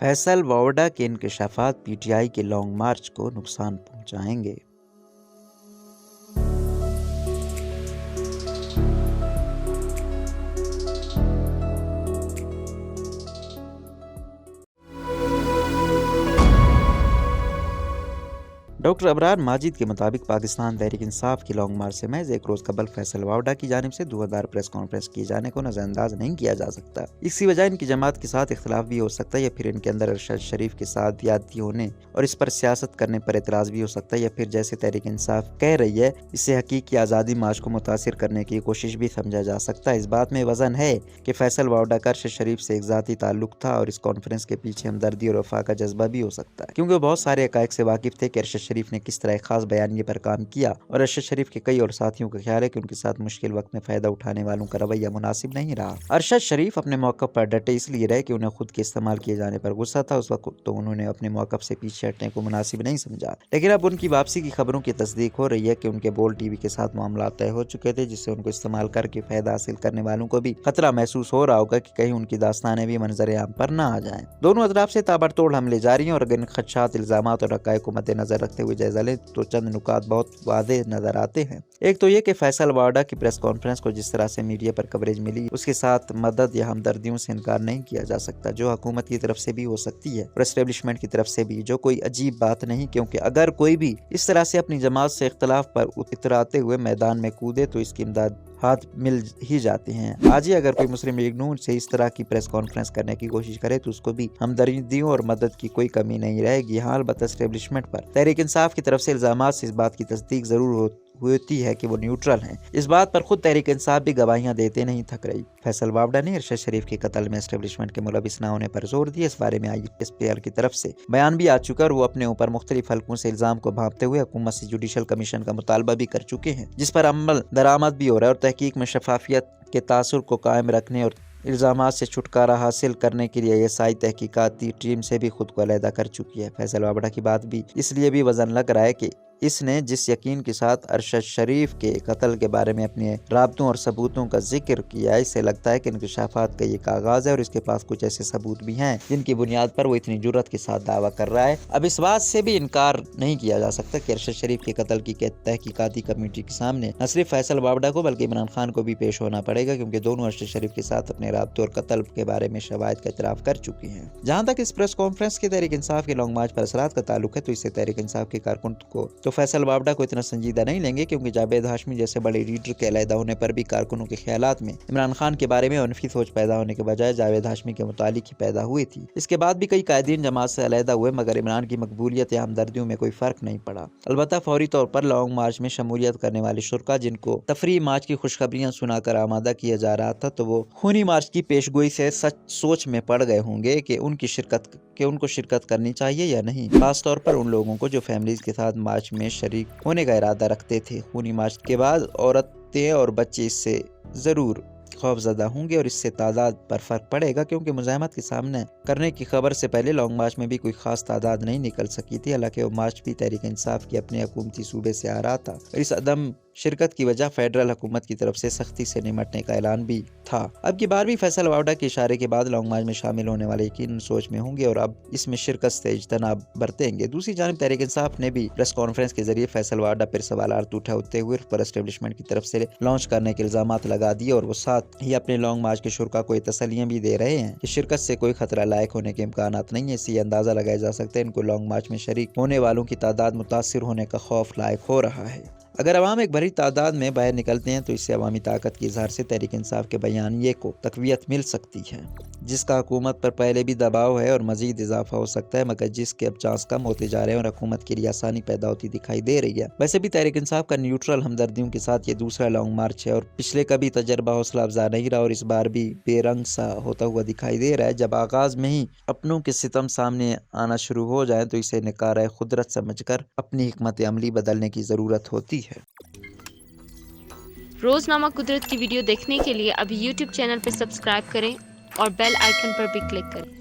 فیصل واوڈا کے انکشافات P T I کے long march کو نقصان پہنچائیں گے۔ ڈاکٹر ابرار ماجد کے مطابق پاکستان تحریک انصاف کی لانگ مارچ سے محض ایک روز قبل فیصل واوڈا کی جانب سے دھواں پریس کانفرنس کیے جانے کو نظر انداز نہیں کیا جا سکتا۔ اس کی وجہ ان کی جماعت کے ساتھ اختلاف بھی ہو سکتا ہے، یا پھر ان کے اندر ارشد شریف کے ساتھ زیادتی ہونے اور اس پر سیاست کرنے پر اعتراض بھی ہو سکتا ہے، یا پھر جیسے تحریک انصاف کہہ رہی ہے اسے حقیقی آزادی مارچ کو متاثر کرنے کی کوشش بھی سمجھا جا سکتا ہے۔ اس بات میں وزن ہے کہ فیصل واوڈا کا ارشد شریف سے ایک ذاتی تعلق تھا اور اس کانفرنس کے پیچھے ہمدردی اور وفا کا جذبہ بھی ہو سکتا ہے، کیونکہ وہ بہت سارے حقائق سے واقف تھے کہ ارشد شریف نے کس طرح خاص بیانیے پر کام کیا، اور ارشد شریف کے کئی اور ساتھیوں کا خیال ہے کہ ان کے ساتھ مشکل وقت میں فائدہ اٹھانے والوں کا رویہ مناسب نہیں رہا۔ ارشد شریف اپنے موقف پر ڈٹے اس لیے رہے کہ انہیں خود کے استعمال کیے جانے پر غصہ تھا۔ اس وقت تو انہوں نے اپنے موقف سے پیچھے ہٹنے کو مناسب نہیں سمجھا، لیکن اب ان کی واپسی کی خبروں کی تصدیق ہو رہی ہے کہ ان کے بول ٹی وی کے ساتھ معاملات طے ہو چکے تھے، جس سے ان کو استعمال کر کے فائدہ حاصل کرنے والوں کو بھی خطرہ محسوس ہو رہا ہوگا کہ کہیں ان کی داستانیں بھی منظر عام پر نہ آ جائیں۔ دونوں اطراف سے تابڑتوڑ حملے جاری ہیں، اور اگر ان خدشات، الزامات اور حقائق کو مد نظر رکھتے ہوئے جائزہ لیں تو چند نکات بہت واضح نظر آتے ہیں۔ ایک تو یہ کہ فیصل واوڈا کی پریس کانفرنس کو جس طرح سے میڈیا پر کوریج ملی، اس کے ساتھ مدد یا ہمدردیوں سے انکار نہیں کیا جا سکتا، جو حکومت کی طرف سے بھی ہو سکتی ہے اور اسٹیبلشمنٹ کی طرف سے بھی، جو کوئی عجیب بات نہیں، کیونکہ اگر کوئی بھی اس طرح سے اپنی جماعت سے اختلاف پر اتراتے ہوئے میدان میں کودے تو اس کی امداد ہاتھ مل ہی جاتے ہیں۔ آج ہی اگر کوئی مسلم لیگ نون سے اس طرح کی پریس کانفرنس کرنے کی کوشش کرے تو اس کو بھی ہمدردیوں اور مدد کی کوئی کمی نہیں رہے گی۔ ہاں، البتہ اسٹیبلشمنٹ پر تحریک انصاف کی طرف سے الزامات سے اس بات کی تصدیق ضرور ہوتی ہے کہ وہ نیوٹرل ہیں۔ اس بات پر خود تحریک انصاف بھی گواہیاں دیتے نہیں تھک رہی۔ فیصل واوڈا نے ارشد شریف کے قتل میں اسٹیبلشمنٹ کے ملوث نہ ہونے پر زور دیا۔ اس بارے میں ISPR کی طرف سے بیان بھی آ چکا اور وہ اپنے اوپر مختلف حلقوں سے الزام کو بھانپتے ہوئے حکومت سے جوڈیشل کمیشن کا مطالبہ بھی کر چکے ہیں، جس پر عمل درآمد بھی ہو رہا ہے، اور تحقیق میں شفافیت کے تاثر کو قائم رکھنے اور الزامات سے چھٹکارا حاصل کرنے کے لیے ISI تحقیقاتی ٹیم سے بھی خود کو علیحدہ کر چکی ہے۔ فیصل واوڈا کی بات بھی اس لیے بھی وزن لگ رہا ہے کہ اس نے جس یقین کے ساتھ ارشد شریف کے قتل کے بارے میں اپنے رابطوں اور ثبوتوں کا ذکر کیا ہے، اس سے لگتا ہے کہ انکشافات کا یہ آغاز ہے اور اس کے پاس کچھ ایسے ثبوت بھی ہیں جن کی بنیاد پر وہ اتنی جرات کے ساتھ دعویٰ کر رہا ہے۔ اب اس بات سے بھی انکار نہیں کیا جا سکتا کہ ارشد شریف کے قتل کی تحقیقاتی کمیٹی کے سامنے نہ صرف فیصل واوڈا کو بلکہ عمران خان کو بھی پیش ہونا پڑے گا، کیونکہ دونوں ارشد شریف کے ساتھ اپنے رابطوں اور قتل کے بارے میں شواہد کا اعتراف کر چکی ہیں۔ جہاں تک اس پریس کانفرنس کے تحریک انصاف کے لانگ مارچ پر اثرات کا تعلق ہے تو اس سے تحریک انصاف کے کارکن کو تو فیصل واوڈا کو اتنا سنجیدہ نہیں لیں گے، کیونکہ جاوید ہاشمی جیسے بڑے لیڈر کے علیحدہ ہونے پر بھی کارکنوں کے خیالات میں عمران خان کے بارے میں منفی سوچ پیدا ہونے کے بجائے جاوید ہاشمی کے متعلق ہی پیدا ہوئی تھی۔ اس کے بعد بھی کئی قائدین جماعت سے علیحدہ ہوئے، مگر عمران کی مقبولیت یا ہمدردیوں میں کوئی فرق نہیں پڑا۔ البتہ فوری طور پر لانگ مارچ میں شمولیت کرنے والے شرکاء جن کو تفریحی مارچ کی خوشخبریاں سنا کر آمادہ کیا جا رہا تھا، تو وہ خونی مارچ کی پیشگوئی سے سوچ میں پڑ گئے ہوں گے کہ ان کو شرکت کرنی چاہیے یا نہیں، خاص طور پر ان لوگوں کو جو فیملیز کے ساتھ مارچ میں شریک ہونے کا ارادہ رکھتے تھے۔ خونی مارچ کے بعد عورتیں اور بچے اس سے ضرور خوف زدہ ہوں گے اور اس سے تعداد پر فرق پڑے گا، کیونکہ مزاحمت کے سامنے کرنے کی خبر سے پہلے لانگ مارچ میں بھی کوئی خاص تعداد نہیں نکل سکی تھی، حالانکہ وہ مارچ بھی تحریک انصاف کی اپنے حکومتی صوبے سے آ رہا تھا اور اس عدم شرکت کی وجہ فیڈرل حکومت کی طرف سے سختی سے نمٹنے کا اعلان بھی تھا۔ اب کی بار بھی فیصل واوڈا کے اشارے کے بعد لانگ مارچ میں شامل ہونے والے یقیناً سوچ میں ہوں گے اور اب اس میں شرکت سے اجتناب برتیں گے۔ دوسری جانب تحریک انصاف نے بھی پریس کانفرنس کے ذریعے فیصل واوڈا پر سوالات اٹھاتے ہوئے پر اسٹیبلشمنٹ کی طرف سے لانچ کرنے کے الزامات لگا دیے، اور وہ ساتھ ہی اپنے لانگ مارچ کے شرکاء کو یہ تسلیاں بھی دے رہے ہیں کہ شرکت سے کوئی خطرہ لاحق ہونے کے امکانات نہیں ہے۔ اس سے یہ اندازہ لگایا جا سکتا ہے ان کو لانگ مارچ میں شریک ہونے والوں کی تعداد متاثر ہونے کا خوف لاحق ہو رہا ہے۔ اگر عوام ایک بڑی تعداد میں باہر نکلتے ہیں تو اس سے عوامی طاقت کے اظہار سے تحریک انصاف کے بیانیے کو تقویت مل سکتی ہے، جس کا حکومت پر پہلے بھی دباؤ ہے اور مزید اضافہ ہو سکتا ہے، مگر جس کے اب چانس کم ہوتے جا رہے ہیں اور حکومت کے لیے آسانی پیدا ہوتی دکھائی دے رہی ہے۔ ویسے بھی تحریک انصاف کا نیوٹرل ہمدردیوں کے ساتھ یہ دوسرا لانگ مارچ ہے اور پچھلے کا بھی تجربہ حوصلہ افزا نہیں رہا اور اس بار بھی بے رنگ سا ہوتا ہوا دکھائی دے رہا ہے۔ جب آغاز میں ہی اپنوں کے ستم سامنے آنا شروع ہو جائیں تو اسے نکارہ قدرت سمجھ کر اپنی حکمت عملی بدلنے کی ضرورت ہوتی ہے۔ روزنامہ قدرت کی ویڈیو دیکھنے کے لیے ابھی YouTube چینل پر سبسکرائب کریں اور بیل آئیکن پر بھی کلک کریں۔